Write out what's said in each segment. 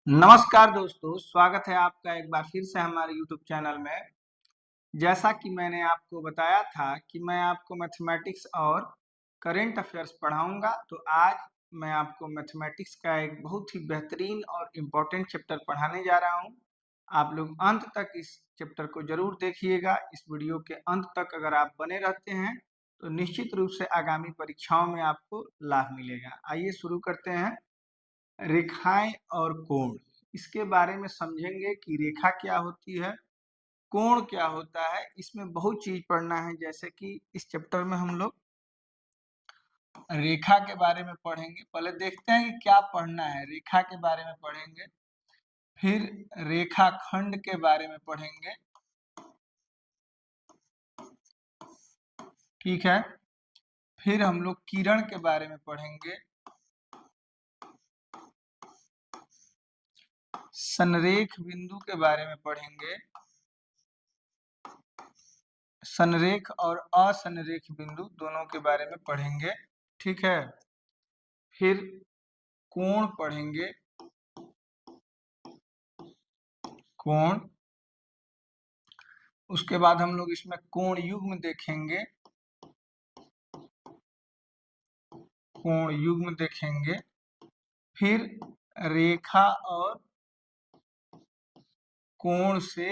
नमस्कार दोस्तों, स्वागत है आपका एक बार फिर से हमारे YouTube चैनल में। जैसा कि मैंने आपको बताया था कि मैं आपको मैथमेटिक्स और करंट अफेयर्स पढ़ाऊंगा, तो आज मैं आपको मैथमेटिक्स का एक बहुत ही बेहतरीन और इम्पोर्टेंट चैप्टर पढ़ाने जा रहा हूं। आप लोग अंत तक इस चैप्टर को जरूर देखिएगा। इस वीडियो के अंत तक अगर आप बने रहते हैं तो निश्चित रूप से आगामी परीक्षाओं में आपको लाभ मिलेगा। आइए शुरू करते हैं। रेखाएं और कोण, इसके बारे में समझेंगे कि रेखा क्या होती है, कोण क्या होता है। इसमें बहुत चीज पढ़ना है, जैसे कि इस चैप्टर में हम लोग रेखा के बारे में पढ़ेंगे। पहले देखते हैं कि क्या पढ़ना है। रेखा के बारे में पढ़ेंगे, फिर रेखा खंड के बारे में पढ़ेंगे, ठीक है। फिर हम लोग किरण के बारे में पढ़ेंगे, संरेख बिंदु के बारे में पढ़ेंगे, संरेख और असंरेख बिंदु दोनों के बारे में पढ़ेंगे, ठीक है। फिर कोण पढ़ेंगे, कोण। उसके बाद हम लोग इसमें कोण युग्म देखेंगे, कोण युग्म देखेंगे। फिर रेखा और कोण से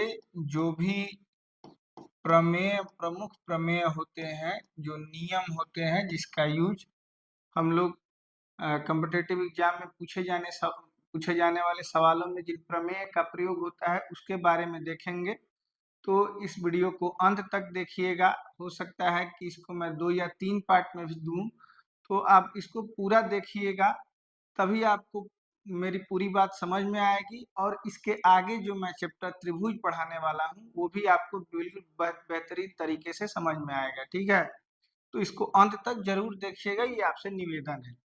जो भी प्रमेय, प्रमुख प्रमेय होते हैं, जो नियम होते हैं, जिसका यूज हम लोग कॉम्पिटिटिव एग्जाम में पूछे जाने वाले सवालों में जिन प्रमेय का प्रयोग होता है उसके बारे में देखेंगे। तो इस वीडियो को अंत तक देखिएगा। हो सकता है कि इसको मैं 2 या 3 पार्ट में भी दूं, तो आप इसको पूरा देखिएगा, तभी आपको मेरी पूरी बात समझ में आएगी। और इसके आगे जो मैं चैप्टर त्रिभुज पढ़ाने वाला हूँ वो भी आपको बिल्कुल बेहतरीन तरीके से समझ में आएगा, ठीक है। तो इसको अंत तक जरूर देखिएगा, ये आपसे निवेदन है।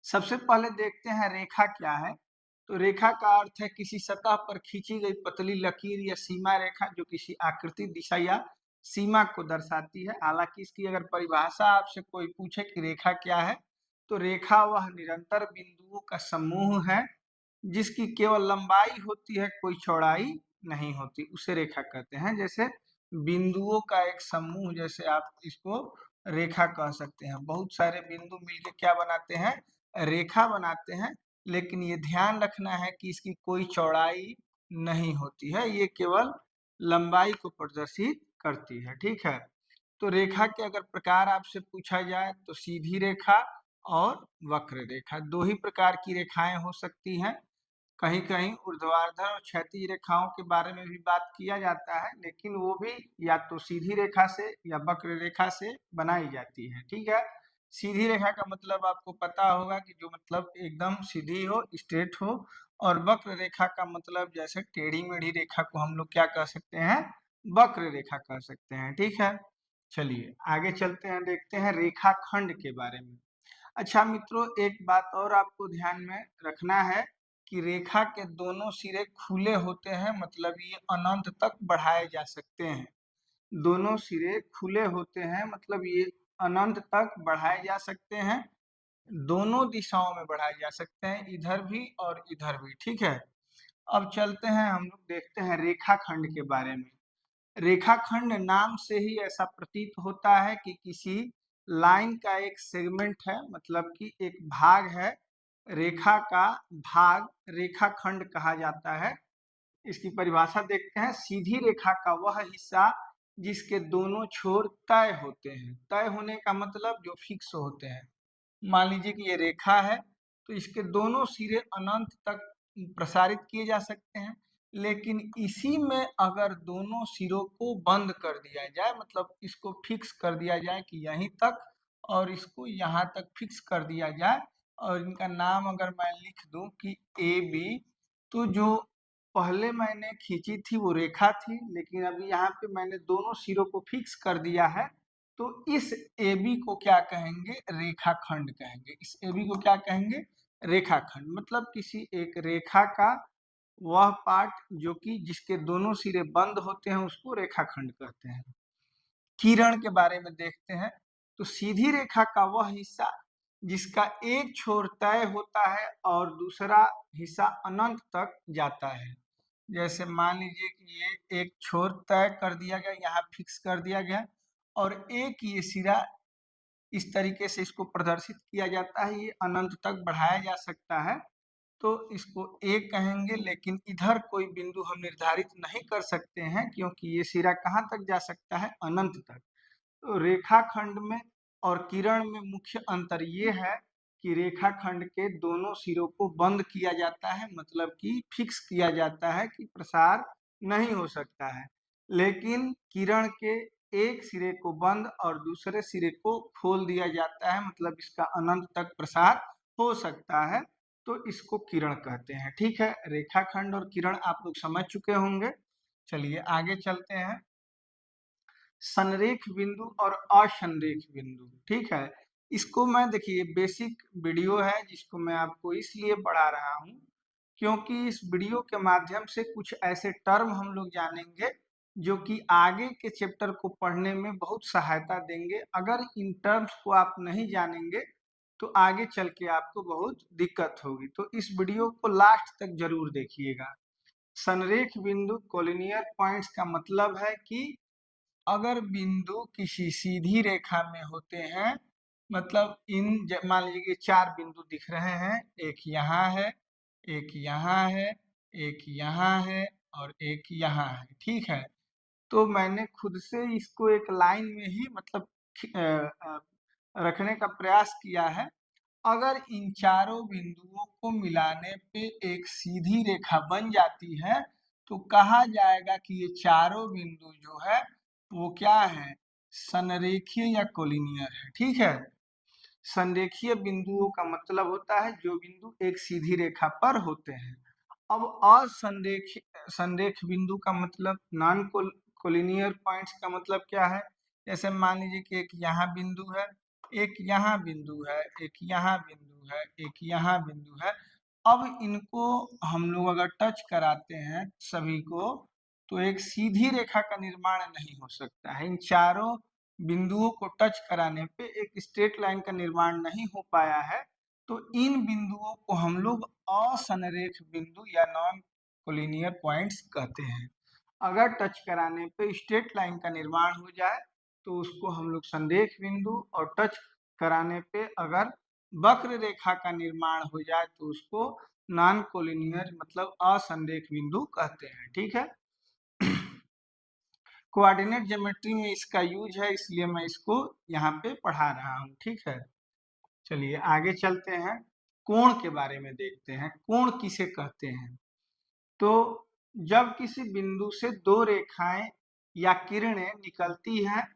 सबसे पहले देखते हैं रेखा क्या है। तो रेखा का अर्थ है किसी सतह पर खींची गई पतली लकीर या सीमा रेखा जो किसी आकृति, दिशा या सीमा को दर्शाती है। हालांकि इसकी अगर परिभाषा आपसे कोई पूछे कि रेखा क्या है, तो रेखा वह निरंतर बिंदुओं का समूह है जिसकी केवल लंबाई होती है, कोई चौड़ाई नहीं होती, उसे रेखा कहते हैं। जैसे बिंदुओं का एक समूह, जैसे आप इसको रेखा कह सकते हैं। बहुत सारे बिंदु मिलके क्या बनाते हैं, रेखा बनाते हैं। लेकिन ये ध्यान रखना है कि इसकी कोई चौड़ाई नहीं होती है, ये केवल लंबाई को प्रदर्शित करती है, ठीक है। तो रेखा के अगर प्रकार आपसे पूछा जाए तो सीधी रेखा और वक्र रेखा, दो ही प्रकार की रेखाएं हो सकती हैं। कहीं कहीं ऊर्ध्वाधर और क्षैतिज रेखाओं के बारे में भी बात किया जाता है, लेकिन वो भी या तो सीधी रेखा से या वक्र रेखा से बनाई जाती है, ठीक है। सीधी रेखा का मतलब आपको पता होगा कि जो मतलब एकदम सीधी हो, स्ट्रेट हो। और वक्र रेखा का मतलब जैसे टेढ़ी मेढ़ी रेखा को हम लोग क्या कह सकते हैं, वक्र रेखा कह सकते हैं, ठीक है। चलिए आगे चलते हैं, देखते हैं रेखा खंड के बारे में। अच्छा मित्रों, एक बात और आपको ध्यान में रखना है कि रेखा के दोनों सिरे खुले होते हैं, मतलब ये अनंत तक बढ़ाए जा सकते हैं। दोनों सिरे खुले होते हैं, मतलब ये अनंत तक बढ़ाए जा सकते हैं। दोनों दिशाओं में बढ़ाए जा सकते हैं, इधर भी और इधर भी, ठीक है। अब चलते हैं, हम लोग देखते हैं रेखाखंड के बारे में। रेखाखंड नाम से ही ऐसा प्रतीत होता है कि किसी लाइन का एक सेगमेंट है, मतलब कि एक भाग है। रेखा का भाग रेखाखंड कहा जाता है। इसकी परिभाषा देखते हैं। सीधी रेखा का वह हिस्सा जिसके दोनों छोर तय होते हैं। तय होने का मतलब जो फिक्स होते हैं। मान लीजिए कि ये रेखा है, तो इसके दोनों सिरे अनंत तक प्रसारित किए जा सकते हैं। लेकिन इसी में अगर दोनों सिरों को बंद कर दिया जाए, मतलब इसको फिक्स कर दिया जाए कि यहीं तक, और इसको यहाँ तक फिक्स कर दिया जाए, और इनका नाम अगर मैं लिख दूं कि ए बी, तो जो पहले मैंने खींची थी वो रेखा थी, लेकिन अभी यहाँ पे मैंने दोनों सिरों को फिक्स कर दिया है। तो इस AB को क्या कहेंगे, रेखाखंड कहेंगे। इस AB को क्या कहेंगे, रेखाखंड। मतलब किसी एक रेखा का वह पार्ट जो कि जिसके दोनों सिरे बंद होते हैं उसको रेखाखंड कहते हैं। किरण के बारे में देखते हैं। तो सीधी रेखा का वह हिस्सा जिसका एक छोर तय होता है और दूसरा हिस्सा अनंत तक जाता है। जैसे मान लीजिए कि ये एक छोर तय कर दिया गया, यहाँ फिक्स कर दिया गया, और एक ये सिरा इस तरीके से इसको प्रदर्शित किया जाता है, ये अनंत तक बढ़ाया जा सकता है, तो इसको ए कहेंगे। लेकिन इधर कोई बिंदु हम निर्धारित नहीं कर सकते हैं, क्योंकि ये सिरा कहाँ तक जा सकता है, अनंत तक। तो रेखाखंड में और किरण में मुख्य अंतर ये है कि रेखाखंड के दोनों सिरों को बंद किया जाता है, मतलब कि फिक्स किया जाता है कि प्रसार नहीं हो सकता है। लेकिन किरण के एक सिरे को बंद और दूसरे सिरे को खोल दिया जाता है, मतलब इसका अनंत तक प्रसार हो सकता है, तो इसको किरण कहते हैं। ठीक है, रेखाखंड और किरण आप लोग समझ चुके होंगे। चलिए आगे चलते हैं। संरेख बिंदु और असंरेख बिंदु, ठीक है। इसको मैं, देखिए बेसिक वीडियो है जिसको मैं आपको इसलिए पढ़ा रहा हूँ क्योंकि इस वीडियो के माध्यम से कुछ ऐसे टर्म हम लोग जानेंगे जो कि आगे के चैप्टर को पढ़ने में बहुत सहायता देंगे। अगर इन टर्म्स को आप नहीं जानेंगे तो आगे चल के आपको बहुत दिक्कत होगी, तो इस वीडियो को लास्ट तक जरूर देखिएगा। संरेख बिंदु कोलिनियर पॉइंट्स का मतलब है कि अगर बिंदु किसी सीधी रेखा में होते हैं, मतलब इन मान लीजिए कि 4 बिंदु दिख रहे हैं, एक यहाँ है, एक यहाँ है, एक यहाँ है और एक यहाँ है, ठीक है। तो मैंने खुद से इसको एक लाइन में ही मतलब रखने का प्रयास किया है। अगर इन चारों बिंदुओं को मिलाने पे एक सीधी रेखा बन जाती है तो कहा जाएगा कि ये चारों बिंदु जो है वो क्या है, संरेखीय या कोलिनियर है। ठीक है, संरेखीय बिंदुओं का मतलब होता है जो बिंदु एक सीधी रेखा पर होते हैं। अब असंरेखी संरेख बिंदु का मतलब, नॉन कोलिनियर पॉइंट्स का मतलब क्या है। जैसे मान लीजिए कि एक यहाँ बिंदु है, एक यहाँ बिंदु है, एक यहाँ बिंदु है, एक यहाँ बिंदु है। अब इनको हम लोग अगर टच कराते हैं सभी को, तो एक सीधी रेखा का निर्माण नहीं हो सकता है। इन चारों बिंदुओं को टच कराने पे एक स्ट्रेट लाइन का निर्माण नहीं हो पाया है, तो इन बिंदुओं को हम लोग असंरेख बिंदु या नॉन कोलिनियर पॉइंट्स कहते हैं। अगर टच कराने पे स्ट्रेट लाइन का निर्माण हो जाए तो उसको हम लोग संरेख बिंदु, और टच कराने पे अगर वक्र रेखा का निर्माण हो जाए तो उसको नॉन कोलिनियर मतलब असंरेख बिंदु कहते हैं। ठीक है, कोऑर्डिनेट ज्योमेट्री में इसका यूज है, इसलिए मैं इसको यहाँ पे पढ़ा रहा हूँ। ठीक है, चलिए आगे चलते हैं, कोण के बारे में देखते हैं। कोण किसे कहते हैं, तो जब किसी बिंदु से दो रेखाएं या किरणें निकलती हैं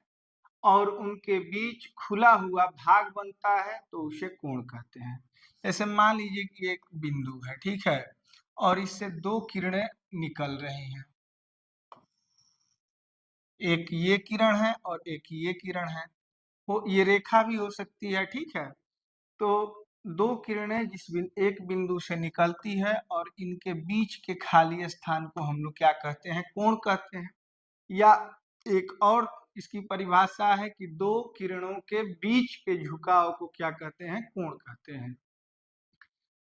और उनके बीच खुला हुआ भाग बनता है तो उसे कोण कहते हैं। जैसे मान लीजिए कि एक बिंदु है, ठीक है, और इससे दो किरणें निकल रही हैं, एक ये किरण है और एक ये किरण है, वो ये रेखा भी हो सकती है। ठीक है, तो दो किरणें एक बिंदु से निकलती है और इनके बीच के खाली स्थान को हम लोग क्या कहते हैं, कोण कहते हैं। या एक और इसकी परिभाषा है कि दो किरणों के बीच के झुकाव को क्या कहते हैं, कोण कहते हैं।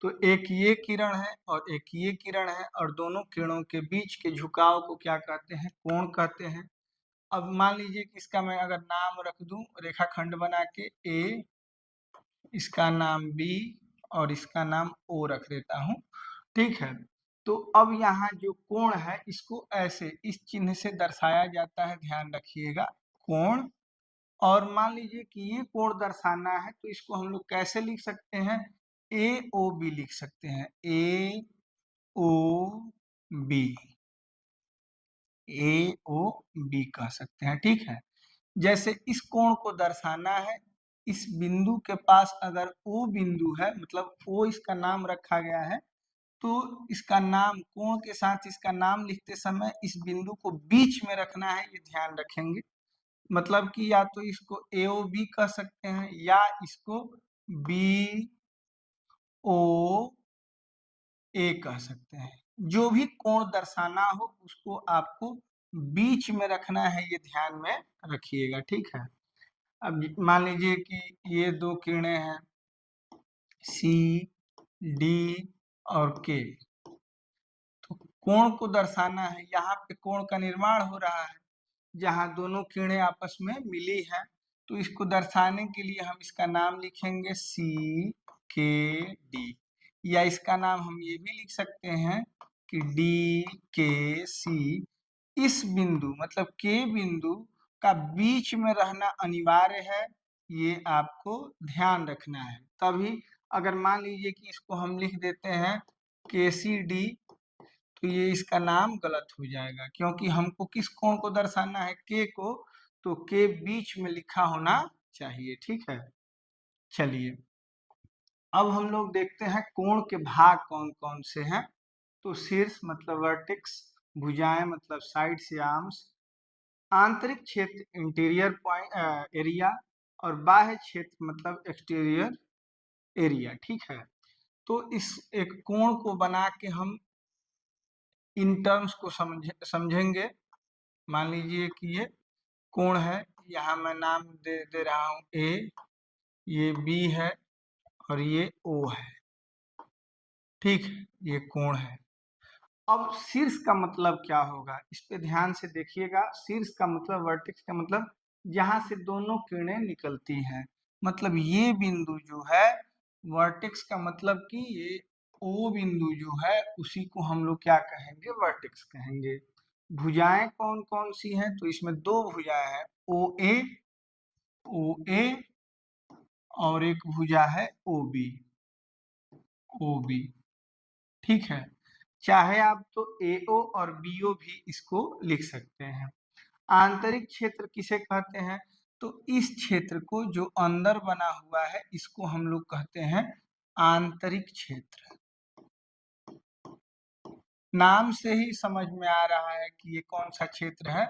तो एक ये किरण है और एक ये किरण है और दोनों किरणों के बीच के झुकाव को क्या कहते हैं, कोण कहते हैं। अब मान लीजिए कि इसका मैं अगर नाम रख दूं रेखाखंड बना के, ए, इसका नाम बी और इसका नाम ओ रख देता हूँ। ठीक है, तो अब यहाँ जो कोण है इसको ऐसे इस चिन्ह से दर्शाया जाता है, ध्यान रखिएगा, कोण। और मान लीजिए कि ये कोण दर्शाना है तो इसको हम लोग कैसे लिख सकते हैं, ए ओ बी लिख सकते हैं, ए ओ बी, ए ओ बी कह सकते हैं। ठीक है, जैसे इस कोण को दर्शाना है, इस बिंदु के पास अगर ओ बिंदु है, मतलब ओ इसका नाम रखा गया है, तो इसका नाम, कोण के साथ इसका नाम लिखते समय इस बिंदु को बीच में रखना है, ये ध्यान रखेंगे। मतलब कि या तो इसको ए ओ बी कह सकते हैं या इसको बी ओ ए कह सकते हैं। जो भी कोण दर्शाना हो उसको आपको बीच में रखना है, ये ध्यान में रखिएगा। ठीक है, अब मान लीजिए कि ये दो किरणें हैं, सी, डी और के। तो कोण को दर्शाना है, यहाँ पे कोण का निर्माण हो रहा है जहाँ दोनों किरणें आपस में मिली हैं। तो इसको दर्शाने के लिए हम इसका नाम लिखेंगे सी के डी, या इसका नाम हम ये भी लिख सकते हैं कि डी के सी। इस बिंदु मतलब के बिंदु का बीच में रहना अनिवार्य है, ये आपको ध्यान रखना है। तभी अगर मान लीजिए कि इसको हम लिख देते हैं के सी डी, तो ये इसका नाम गलत हो जाएगा, क्योंकि हमको किस कोण को दर्शाना है, के को, तो के बीच में लिखा होना चाहिए। ठीक है, चलिए अब हम लोग देखते हैं कोण के भाग कौन कौन से हैं। तो शीर्ष मतलब वर्टेक्स, भुजाएं मतलब साइड्स या आर्म्स, आंतरिक क्षेत्र इंटीरियर पॉइंट एरिया, और बाह्य क्षेत्र मतलब एक्सटीरियर एरिया। ठीक है, तो इस एक कोण को बना के हम इन टर्म्स को समझेंगे। मान लीजिए कि ये कोण है, यहाँ मैं नाम दे रहा हूँ ए, ये बी है और ये ओ है। ठीक है, ये कोण है। अब शीर्ष का मतलब क्या होगा, इस पे ध्यान से देखिएगा। शीर्ष का मतलब, वर्टेक्स का मतलब जहां से दोनों किरणें निकलती हैं, मतलब ये बिंदु जो है, वर्टेक्स का मतलब कि ये ओ बिंदु जो है उसी को हम लोग क्या कहेंगे, वर्टेक्स कहेंगे। भुजाएं कौन कौन सी हैं, तो इसमें दो भुजाएं हैं, ओ ए और एक भुजा है ओ बी। ठीक है, चाहे आप तो एओ और बीओ भी इसको लिख सकते हैं। आंतरिक क्षेत्र किसे कहते हैं, तो इस क्षेत्र को जो अंदर बना हुआ है इसको हम लोग कहते हैं आंतरिक क्षेत्र। नाम से ही समझ में आ रहा है कि ये कौन सा क्षेत्र है,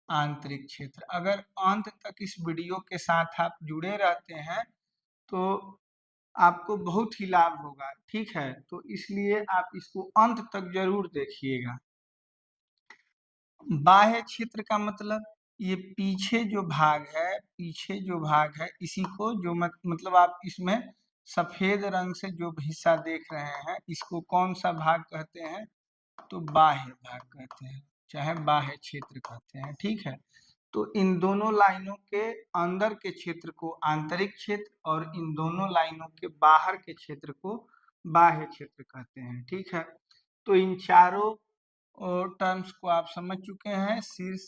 आंतरिक क्षेत्र। अगर अंत तक इस वीडियो के साथ आप जुड़े रहते हैं तो आपको बहुत ही लाभ होगा। ठीक है, तो इसलिए आप इसको अंत तक जरूर देखिएगा। बाह्य क्षेत्र का मतलब ये पीछे जो भाग है, इसी को जो मतलब आप इसमें सफेद रंग से जो हिस्सा देख रहे हैं इसको कौन सा भाग कहते हैं, तो बाह्य भाग कहते हैं, चाहे बाह्य क्षेत्र कहते हैं। ठीक है, तो इन दोनों लाइनों के अंदर के क्षेत्र को आंतरिक क्षेत्र और इन दोनों लाइनों के बाहर के क्षेत्र को बाह्य क्षेत्र कहते हैं। ठीक है, तो इन चारों टर्म्स को आप समझ चुके हैं। शीर्ष,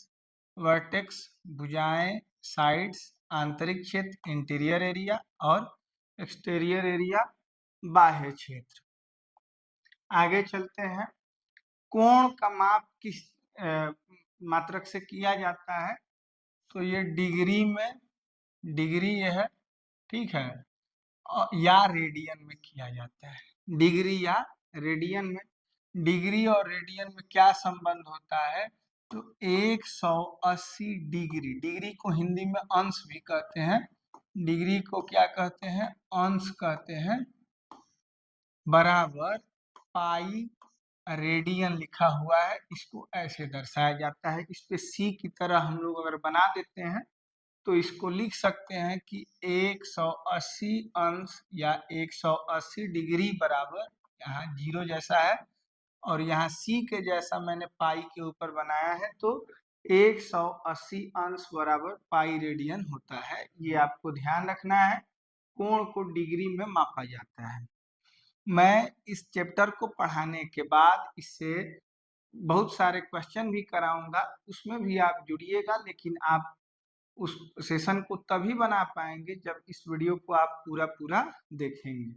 वर्टेक्स, भुजाएं, साइड्स, आंतरिक क्षेत्र इंटीरियर एरिया और एक्सटीरियर एरिया बाह्य क्षेत्र। आगे चलते हैं, कोण का माप किस मात्रक से किया जाता है, तो ये डिग्री में, डिग्री ये है। ठीक है, या रेडियन में किया जाता है, डिग्री या रेडियन में। डिग्री और रेडियन में क्या संबंध होता है, तो 180 डिग्री, डिग्री को हिंदी में अंश भी कहते हैं, डिग्री को क्या कहते हैं, अंश कहते हैं, बराबर पाई रेडियन लिखा हुआ है, इसको ऐसे दर्शाया जाता है। इस पे सी की तरह हम लोग अगर बना देते हैं तो इसको लिख सकते हैं कि 180 अंश या 180 डिग्री बराबर, यहाँ 0 जैसा है और यहाँ सी के जैसा मैंने पाई के ऊपर बनाया है, तो 180 अंश बराबर पाई रेडियन होता है। ये आपको ध्यान रखना है, कोण को डिग्री में मापा जाता है। मैं इस चैप्टर को पढ़ाने के बाद इससे बहुत सारे क्वेश्चन भी कराऊंगा, उसमें भी आप जुड़िएगा, लेकिन आप उस सेशन को तभी बना पाएंगे जब इस वीडियो को आप पूरा देखेंगे।